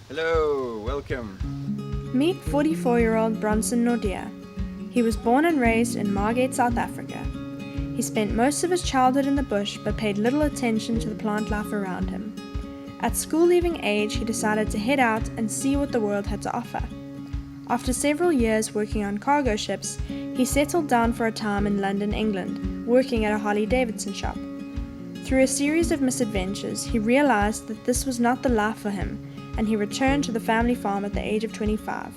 Hello, welcome. Meet 44-year-old Bronson Naude. He was born and raised in Margate, South Africa. He spent most of his childhood in the bush but paid little attention to the plant life around him. At school-leaving age, he decided to head out and see what the world had to offer. After several years working on cargo ships, he settled down for a time in London, England, working at a Harley-Davidson shop. Through a series of misadventures, he realized that this was not the life for him, and he returned to the family farm at the age of 25.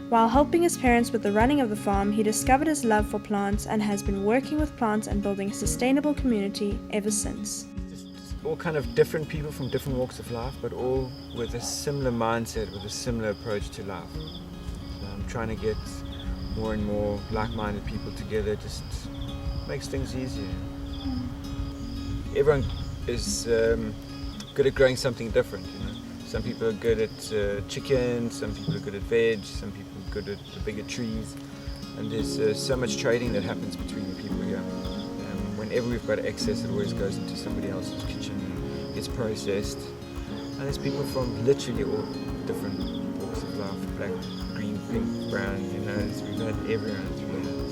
While helping his parents with the running of the farm, he discovered his love for plants and has been working with plants and building a sustainable community ever since. Just all kind of different people from different walks of life, but all with a similar mindset, with a similar approach to life. So I'm trying to get more and more like-minded people together, just makes things easier. Everyone is good at growing something different, you know. Some people are good at chicken, some people are good at veg, some people are good at the bigger trees, and there's so much trading that happens between the people here. Whenever we've got excess, it always goes into somebody else's kitchen and gets processed. And there's people from literally all different walks of life, black, green, pink, brown, you know, we've had everyone through here.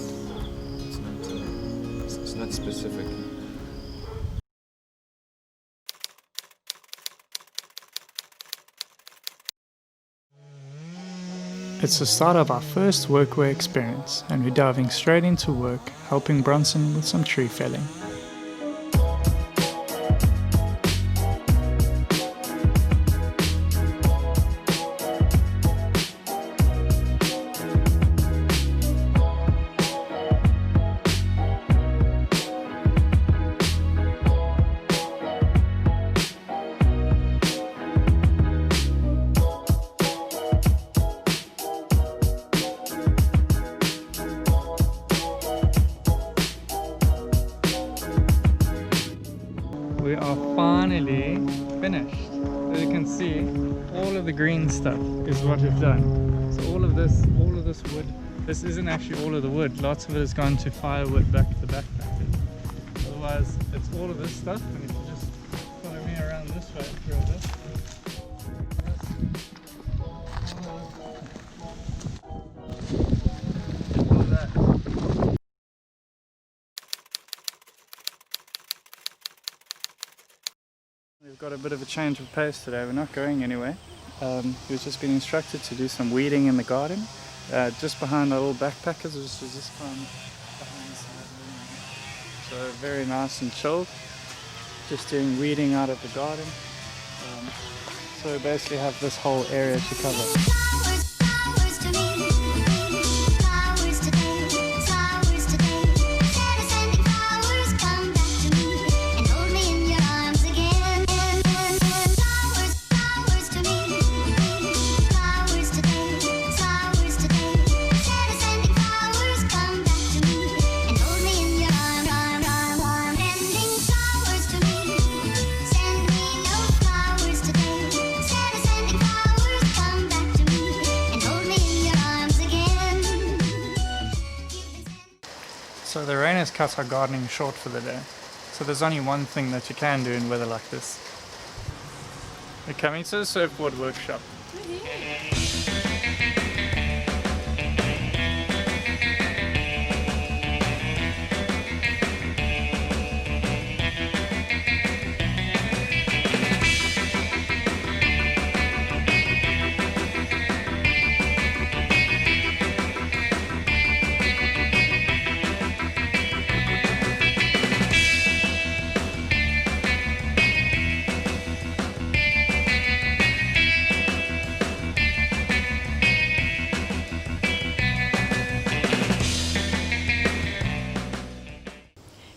It's not specific. It's the start of our first Workaway experience, and we're diving straight into work, helping Bronson with some tree felling. We are finally finished. As you can see, all of the green stuff is what we've done. So all of this wood, this isn't actually all of the wood. Lots of it has gone to firewood back to the backpackers. Otherwise, it's all of this stuff. And if you just follow me around this way through all this. All of that. We've got a bit of a change of pace today. We're not going anywhere. We've just been instructed to do some weeding in the garden, just behind our little backpackers, which is this kind behind the side. So very nice and chilled. Just doing weeding out of the garden. So we basically have this whole area to cover. So the rain has cut our gardening short for the day. So there's only one thing that you can do in weather like this. We're coming to the surfboard workshop.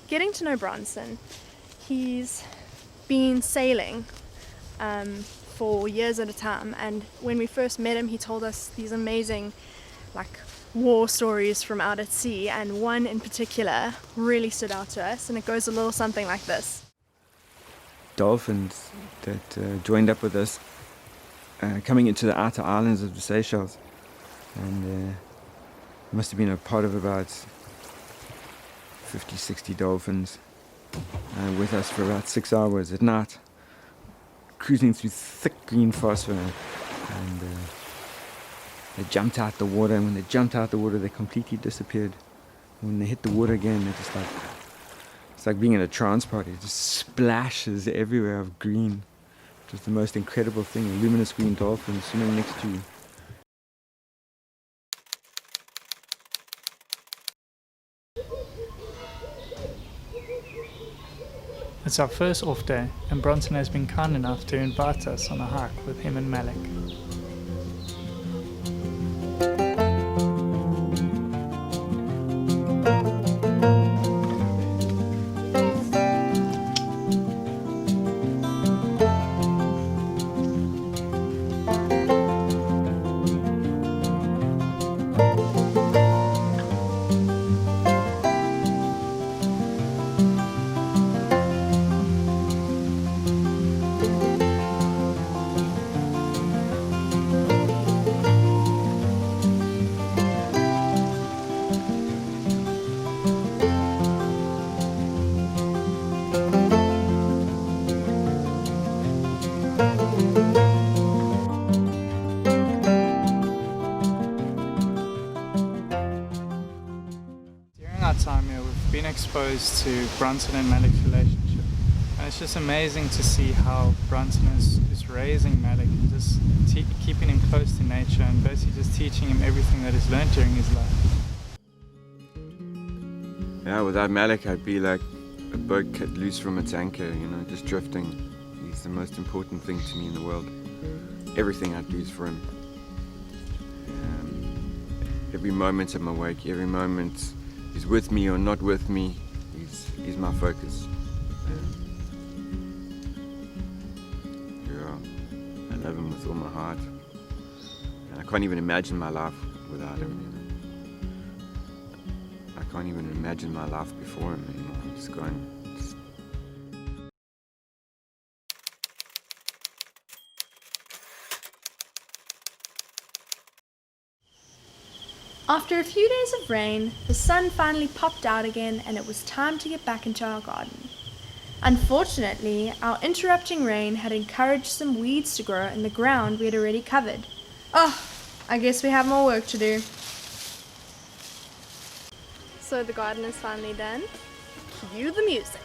Getting to know Bronson, he's been sailing for years at a time, and when we first met him he told us these amazing war stories from out at sea, and one in particular really stood out to us, and it goes a little something like this. Dolphins that joined up with us coming into the outer islands of the Seychelles, and must have been a part of about 50-60 dolphins with us for about 6 hours at night, cruising through thick green phosphor, and they jumped out the water, and when they jumped out the water they completely disappeared. When they hit the water again, they're just like, it's like being in a trance party. It just splashes everywhere of green. Just the most incredible thing. A luminous green dolphin swimming next to you. It's our first off day, and Bronson has been kind enough to invite us on a hike with him and Malik. Time here, we've been exposed to Bronson and Malik's relationship, and it's just amazing to see how Bronson is raising Malik and just keeping him close to nature and basically just teaching him everything that he's learned during his life. Yeah, without Malik I'd be like a boat cut loose from its anchor, just drifting. He's the most important thing to me in the world. Everything I'd do is for him. Every moment I'm awake, every moment he's with me or not with me, he's my focus. I love him with all my heart. And I can't even imagine my life without him. I can't even imagine my life before him anymore. I'm just going. After a few days of rain, the sun finally popped out again and it was time to get back into our garden. Unfortunately, our interrupting rain had encouraged some weeds to grow in the ground we had already covered. Oh, I guess we have more work to do. So the garden is finally done. Cue the music.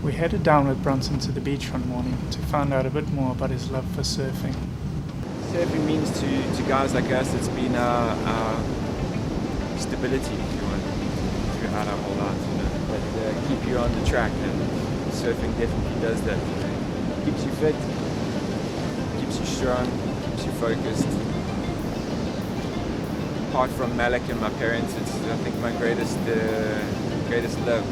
We headed down with Bronson to the beach one morning to find out a bit more about his love for surfing. Surfing means to guys like us, it's been our stability, if you want, throughout our whole lives, that keep you on the track, and surfing definitely does that. Keeps you fit, keeps you strong, keeps you focused. Apart from Malik and my parents, it's I think my greatest love.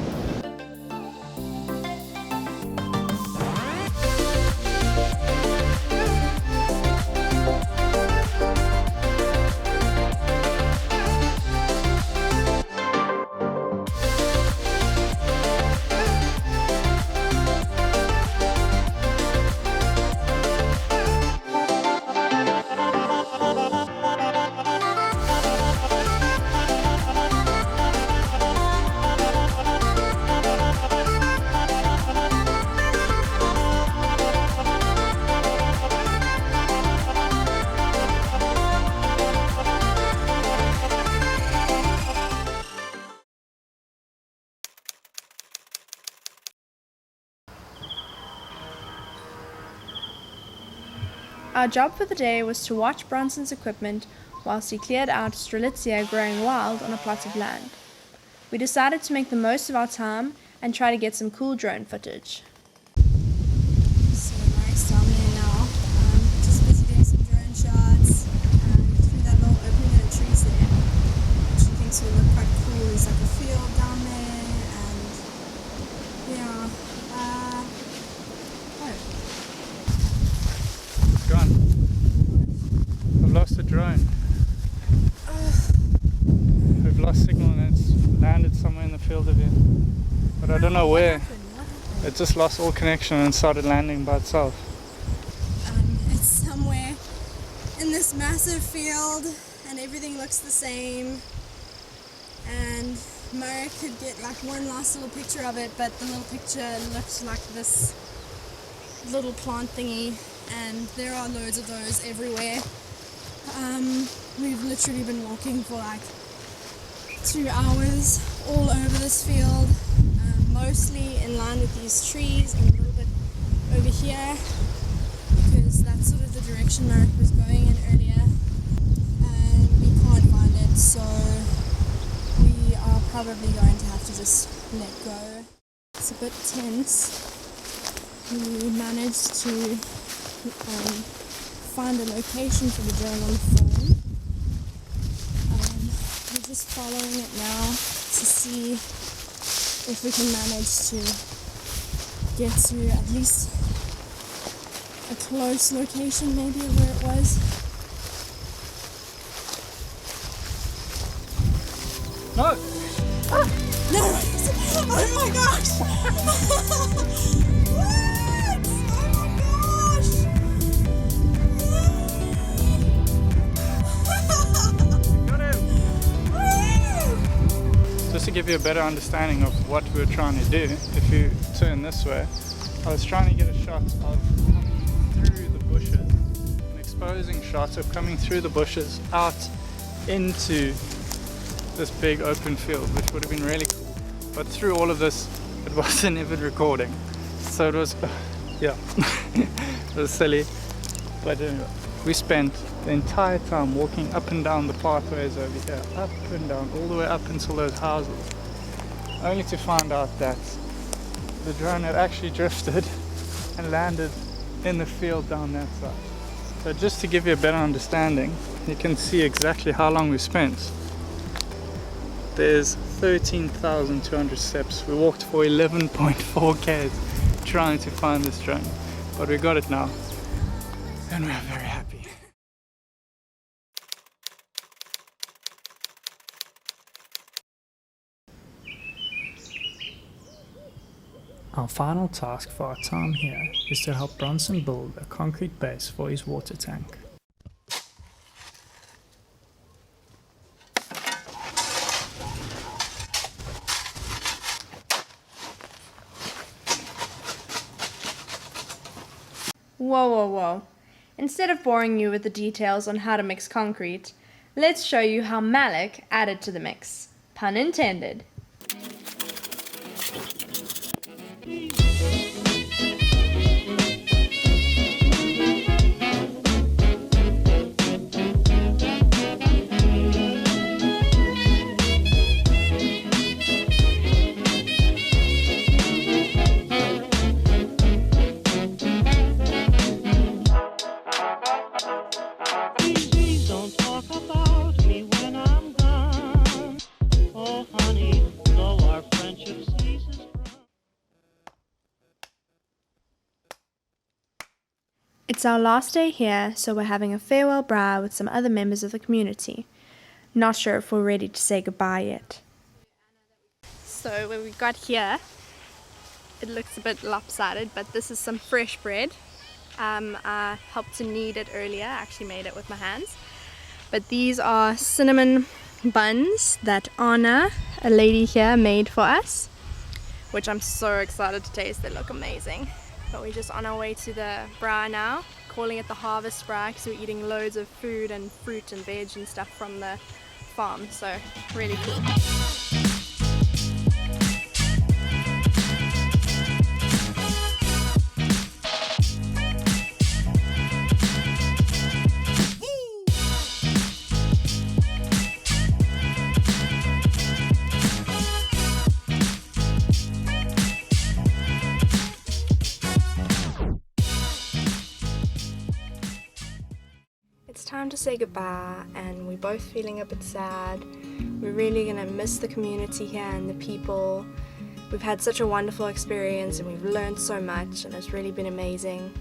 Our job for the day was to watch Bronson's equipment whilst he cleared out Strelitzia growing wild on a plot of land. We decided to make the most of our time and try to get some cool drone footage. So Mark's down there now, just busy doing some drone shots through that little opening in the trees there, which he thinks will look quite cool. There's like a field down there, and yeah, Gone. I've lost a drone. We've lost signal and it's landed somewhere in the field of view. But I don't know where. It just lost all connection and started landing by itself. it's somewhere in this massive field, and everything looks the same. And Mark could get like one last little picture of it, but the little picture looked like this little plant thingy, and there are loads of those everywhere. We've literally been walking for like 2 hours all over this field, mostly in line with these trees and a little bit over here, because that's sort of the direction Mark was going in earlier, and we can't find it, so we are probably going to have to just let go. It's a bit tense. We managed to find a location for the drone on the phone. We're just following it now to see if we can manage to get to at least a close location maybe of where it was. No! No! Oh my gosh! What? Just to give you a better understanding of what we were trying to do, if you turn this way, I was trying to get a shot of coming through the bushes, an exposing shot of coming through the bushes out into this big open field, which would have been really cool. But through all of this, it wasn't even recording. So it was, yeah, it was silly. But anyway, we spent the entire time walking up and down the pathways over here, up and down, all the way up until those houses, only to find out that the drone had actually drifted and landed in the field down that side. So just to give you a better understanding, you can see exactly how long we spent. There's 13,200 steps. We walked for 11.4 k's trying to find this drone, but we got it now, and we're very happy. Our final task for our time here is to help Bronson build a concrete base for his water tank. Whoa, whoa, whoa. Instead of boring you with the details on how to mix concrete, let's show you how Malik added to the mix. Pun intended. It's our last day here, so we're having a farewell braai with some other members of the community. Not sure if we're ready to say goodbye yet. So when we got here, it looks a bit lopsided, but this is some fresh bread. I helped to knead it earlier, I actually made it with my hands. But these are cinnamon buns that Anna, a lady here, made for us, which I'm so excited to taste. They look amazing. But we're just on our way to the braai now, calling it the harvest braai because we're eating loads of food and fruit and veg and stuff from the farm, so really cool. time to say goodbye, and we're both feeling a bit sad. We're really going to miss the community here and the people. We've had such a wonderful experience and we've learned so much, and it's really been amazing.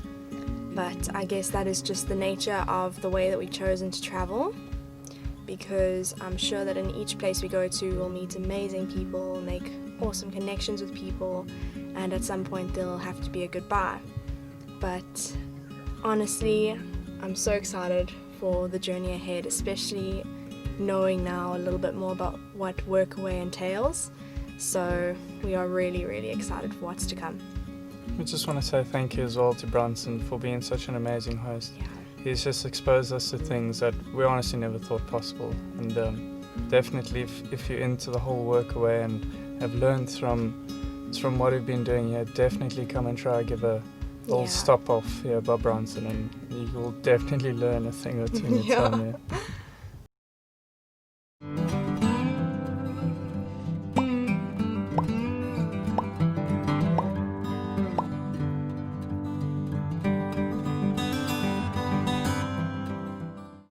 But I guess that is just the nature of the way that we've chosen to travel, because I'm sure that in each place we go to we'll meet amazing people, make awesome connections with people, and at some point there'll have to be a goodbye. But honestly, I'm so excited for the journey ahead, especially knowing now a little bit more about what Workaway entails. So we are really, really excited for what's to come. We just want to say thank you as well to Bronson for being such an amazing host. Yeah. He's just exposed us to things that we honestly never thought possible. And definitely if you're into the whole Workaway and have learned from what we've been doing here, definitely come and try give a little stop off here by Bronson, and you will definitely learn a thing or two in your time here.